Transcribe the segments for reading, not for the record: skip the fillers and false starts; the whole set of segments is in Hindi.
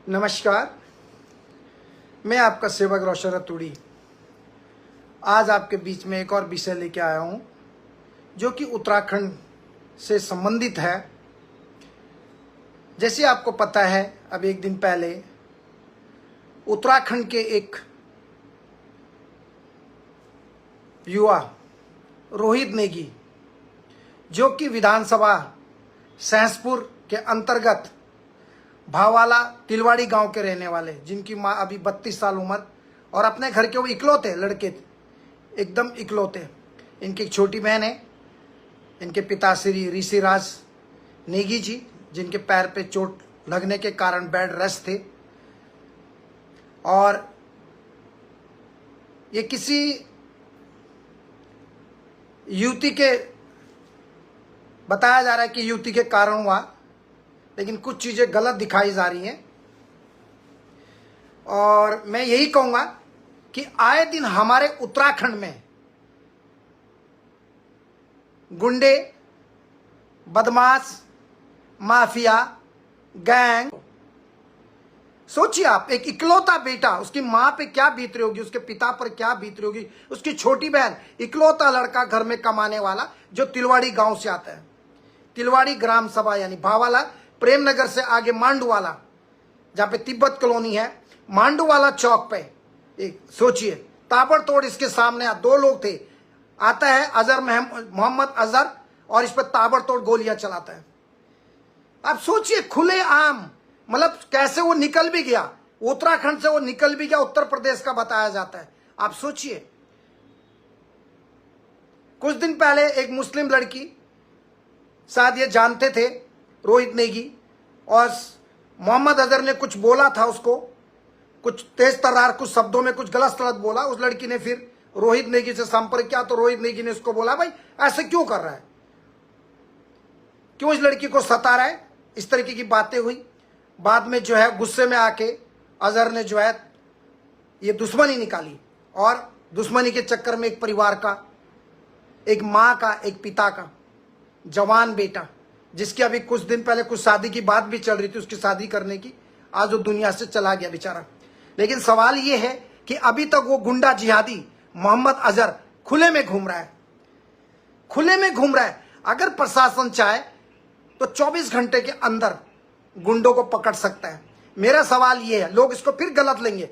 नमस्कार, मैं आपका सेवक रोशन रतूड़ी आज आपके बीच में एक और विषय लेके आया हूँ जो कि उत्तराखंड से संबंधित है। जैसे आपको पता है, अब एक दिन पहले उत्तराखंड के एक युवा रोहित नेगी, जो कि विधानसभा सहसपुर के अंतर्गत भावाला तिलवाड़ी गांव के रहने वाले, जिनकी माँ अभी 32 साल उम्र और अपने घर के वो इकलौते लड़के, एकदम इकलौते। इनकी एक छोटी बहन है। इनके पिता श्री ऋषिराज नेगी जी, जिनके पैर पे चोट लगने के कारण बेड रेस्ट थे, और ये किसी युवती के बताया जा रहा है कि युवती के कारण हुआ, लेकिन कुछ चीजें गलत दिखाई जा रही हैं। और मैं यही कहूंगा कि आए दिन हमारे उत्तराखंड में गुंडे, बदमाश, माफिया, गैंग, सोचिए आप, एक इकलौता बेटा, उसकी मां पे क्या बीत रही होगी, उसके पिता पर क्या बीत रही होगी, उसकी छोटी बहन, इकलौता लड़का घर में कमाने वाला, जो तिलवाड़ी गांव से आता है। तिलवाड़ी ग्राम सभा यानी भावाला, प्रेमनगर से आगे मांडूवाला, जहां पे तिब्बत कॉलोनी है, मांडूवाला चौक पे एक सोचिए, ताबड़तोड़ इसके सामने दो लोग थे। आता है अजहर मोहम्मद अजहर, और इस पर ताबड़तोड़ गोलियां चलाता है। आप सोचिए, खुले आम, मतलब कैसे वो निकल भी गया, उत्तराखंड से वो निकल भी गया, उत्तर प्रदेश का बताया जाता है। आप सोचिए, कुछ दिन पहले एक मुस्लिम लड़की, शायद ये जानते थे रोहित नेगी, और मोहम्मद अजहर ने कुछ बोला था उसको, कुछ तेज तर्रार कुछ शब्दों में कुछ गलत सलत बोला। उस लड़की ने फिर रोहित नेगी से संपर्क किया, तो रोहित नेगी ने उसको बोला, भाई ऐसे क्यों कर रहा है, क्यों इस लड़की को सता रहा है, इस तरीके की बातें हुई। बाद में जो है गुस्से में आके अजहर ने जो है ये दुश्मनी निकाली, और दुश्मनी के चक्कर में एक परिवार का, एक माँ का, एक पिता का जवान बेटा, जिसकी अभी कुछ दिन पहले कुछ शादी की बात भी चल रही थी, उसकी शादी करने की, आज वो दुनिया से चला गया बेचारा। लेकिन सवाल ये है कि अभी तक वो गुंडा जिहादी मोहम्मद अजहर खुले में घूम रहा है, खुले में घूम रहा है। अगर प्रशासन चाहे तो 24 घंटे के अंदर गुंडों को पकड़ सकता है। मेरा सवाल ये है, लोग इसको फिर गलत लेंगे,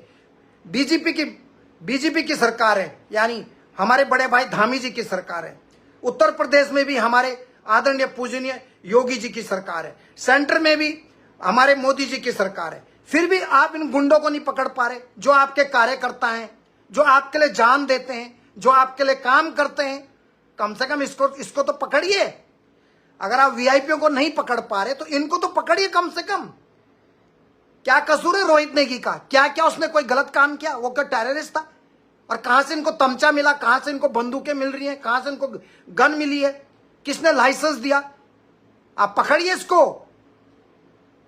बीजेपी की सरकार है, यानी हमारे बड़े भाई धामी जी की सरकार है, उत्तर प्रदेश में भी हमारे आदरणीय पूजनीय योगी जी की सरकार है, सेंटर में भी हमारे मोदी जी की सरकार है, फिर भी आप इन गुंडों को नहीं पकड़ पा रहे, जो आपके कार्यकर्ता हैं, जो आपके लिए जान देते हैं, जो आपके लिए काम करते हैं। कम से कम इसको तो पकड़िए। अगर आप वीआईपीओ को नहीं पकड़ पा रहे तो इनको तो पकड़िए कम से कम। क्या कसूर है रोहित नेगी का? क्या क्या उसने कोई गलत काम किया? वो क्या टेररिस्ट था? और कहां से इनको तमचा मिला, कहां से इनको बंदूकें मिल रही हैं, कहां से इनको गन मिली है, किसने लाइसेंस दिया? आप पकड़िए इसको,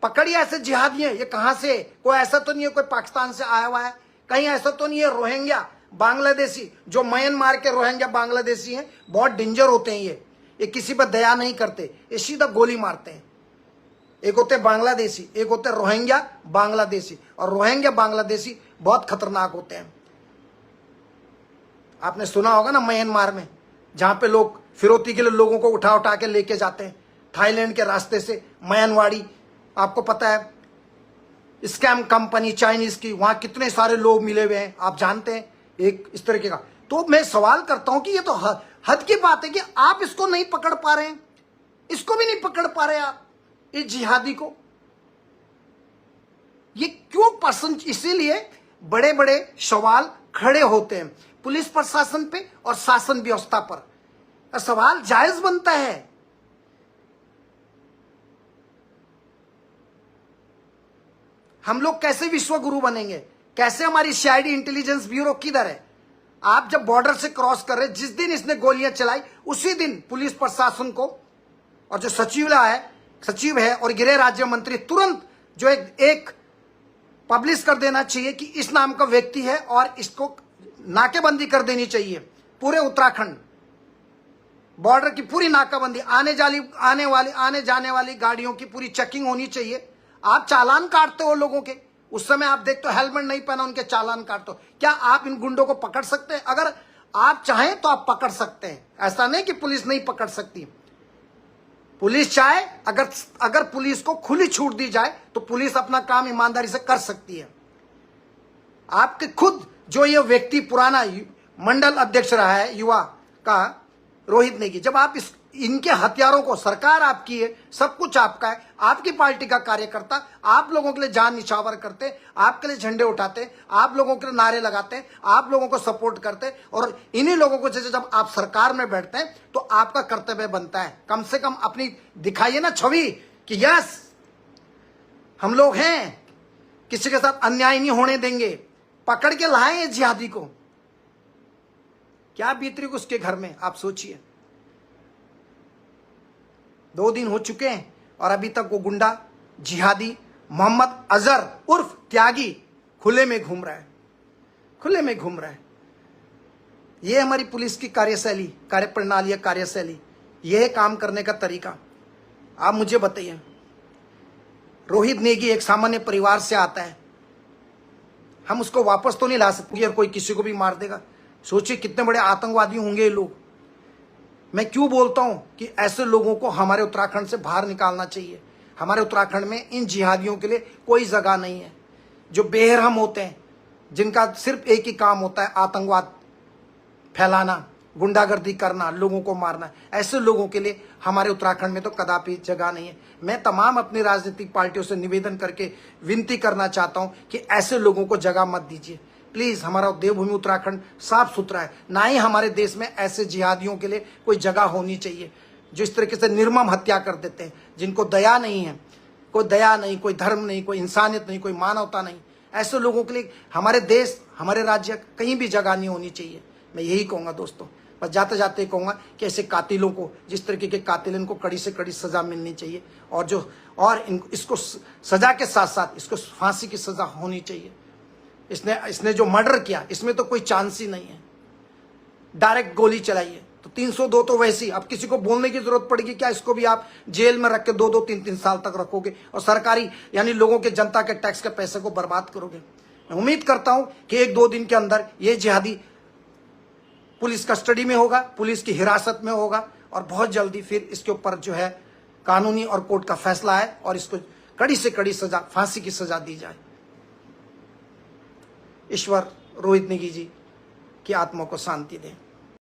पकड़िए ऐसे जिहादी हैं। ये कहां से, कोई ऐसा तो नहीं है कोई पाकिस्तान से आया हुआ है, कहीं ऐसा तो नहीं है रोहिंग्या बांग्लादेशी, जो म्यांमार के रोहिंग्या बांग्लादेशी हैं, बहुत डेंजर होते हैं ये किसी पर दया नहीं करते, ये सीधा गोली मारते हैं। एक होते बांग्लादेशी, एक होते रोहिंग्या बांग्लादेशी, और रोहिंग्या बांग्लादेशी बहुत खतरनाक होते हैं। आपने सुना होगा ना, म्यांमार में जहां पे लोग फिरौती के लिए लोगों को उठा उठा के लेके जाते हैं थाईलैंड के रास्ते से, म्यांवाड़ी, आपको पता है स्कैम कंपनी चाइनीज की, वहां कितने सारे लोग मिले हुए हैं, आप जानते हैं, एक इस तरीके का। तो मैं सवाल करता हूं कि ये तो हद की बात है कि आप इसको नहीं पकड़ पा रहे हैं, इसको भी नहीं पकड़ पा रहे आप, इस जिहादी को। ये क्यों पसंद? इसीलिए बड़े बड़े सवाल खड़े होते हैं पुलिस प्रशासन पे और शासन व्यवस्था पर। सवाल जायज बनता है। हम लोग कैसे विश्व गुरु बनेंगे? कैसे हमारी सीआईडी इंटेलिजेंस ब्यूरो किधर है? आप जब बॉर्डर से क्रॉस कर रहे, जिस दिन इसने गोलियां चलाई उसी दिन पुलिस प्रशासन को, और जो सचिव है और गृह राज्य मंत्री, तुरंत जो एक पब्लिश कर देना चाहिए कि इस नाम का व्यक्ति है, और इसको नाकेबंदी कर देनी चाहिए। पूरे उत्तराखंड बॉर्डर की पूरी नाकाबंदी, आने जाने वाली गाड़ियों की पूरी चेकिंग होनी चाहिए। आप चालान काटते हो लोगों के, उस समय आप देखते हो हेलमेट नहीं पहना, उनके चालान काटते हो। क्या आप इन गुंडों को पकड़ सकते हैं? अगर आप चाहें तो आप पकड़ सकते हैं, ऐसा नहीं कि पुलिस नहीं पकड़ सकती। पुलिस चाहे, अगर पुलिस को खुली छूट दी जाए तो पुलिस अपना काम ईमानदारी से कर सकती है। आपके खुद जो ये व्यक्ति पुराना मंडल अध्यक्ष रहा है युवा का, रोहित नेगी, जब आप इनके हथियारों को, सरकार आपकी है, सब कुछ आपका है, आपकी पार्टी का कार्यकर्ता आप लोगों के लिए जान निछावर करते, आपके लिए झंडे उठाते, आप लोगों के लिए नारे लगाते, आप लोगों को सपोर्ट करते, और इन्हीं लोगों को जैसे जब आप सरकार में बैठते हैं तो आपका कर्तव्य बनता है कम से कम अपनी दिखाइए ना छवि कि यस हम लोग हैं, किसी के साथ अन्याय नहीं होने देंगे। पकड़ के लाए जिहादी को, क्या बीत रही उसके घर में आप सोचिए। 2 दिन हो चुके हैं और अभी तक वो गुंडा जिहादी मोहम्मद अजहर उर्फ त्यागी खुले में घूम रहा है, खुले में घूम रहा है। ये हमारी पुलिस की कार्यशैली, कार्यप्रणाली या कार्यशैली, यह है काम करने का तरीका। आप मुझे बताइए, रोहित नेगी एक सामान्य परिवार से आता है, हम उसको वापस तो नहीं ला सकते और कोई किसी को भी मार देगा। सोचिए कितने बड़े आतंकवादी होंगे ये लोग। मैं क्यों बोलता हूं कि ऐसे लोगों को हमारे उत्तराखंड से बाहर निकालना चाहिए। हमारे उत्तराखंड में इन जिहादियों के लिए कोई जगह नहीं है, जो बेरहम होते हैं, जिनका सिर्फ एक ही काम होता है आतंकवाद फैलाना, गुंडागर्दी करना, लोगों को मारना। ऐसे लोगों के लिए हमारे उत्तराखंड में तो कदापि जगह नहीं है। मैं तमाम अपनी राजनीतिक पार्टियों से निवेदन करके विनती करना चाहता हूं कि ऐसे लोगों को जगह मत दीजिए प्लीज। हमारा देवभूमि उत्तराखंड साफ सुथरा है, ना ही हमारे देश में ऐसे जिहादियों के लिए कोई जगह होनी चाहिए जो इस तरीके से निर्मम हत्या कर देते हैं, जिनको दया नहीं है, कोई दया नहीं, कोई धर्म नहीं, कोई इंसानियत नहीं, कोई मानवता नहीं। ऐसे लोगों के लिए हमारे देश, हमारे राज्य कहीं भी जगह नहीं होनी चाहिए। मैं यही कहूँगा दोस्तों, बस जाते जाते कहूँगा कि ऐसे कातिलों को, जिस तरीके के कातिल, इनको कड़ी से कड़ी सजा मिलनी चाहिए, और इसको सजा के साथ साथ इसको फांसी की सजा होनी चाहिए। इसने जो मर्डर किया, इसमें तो कोई चांस ही नहीं है, डायरेक्ट गोली चलाई है। तो 302 तो वैसी, अब किसी को बोलने की जरूरत पड़ेगी क्या? इसको भी आप जेल में रख के 2-2, 3-3 साल तक रखोगे और सरकारी यानी लोगों के, जनता के टैक्स के पैसे को बर्बाद करोगे। मैं उम्मीद करता हूं कि 1-2 दिन के अंदर ये जिहादी पुलिस कस्टडी में होगा, पुलिस की हिरासत में होगा, और बहुत जल्दी फिर इसके ऊपर जो है कानूनी और कोर्ट का फैसला है और इसको कड़ी से कड़ी सजा, फांसी की सजा दी जाए। ईश्वर रोहित नेगी जी की आत्मा को शांति दे।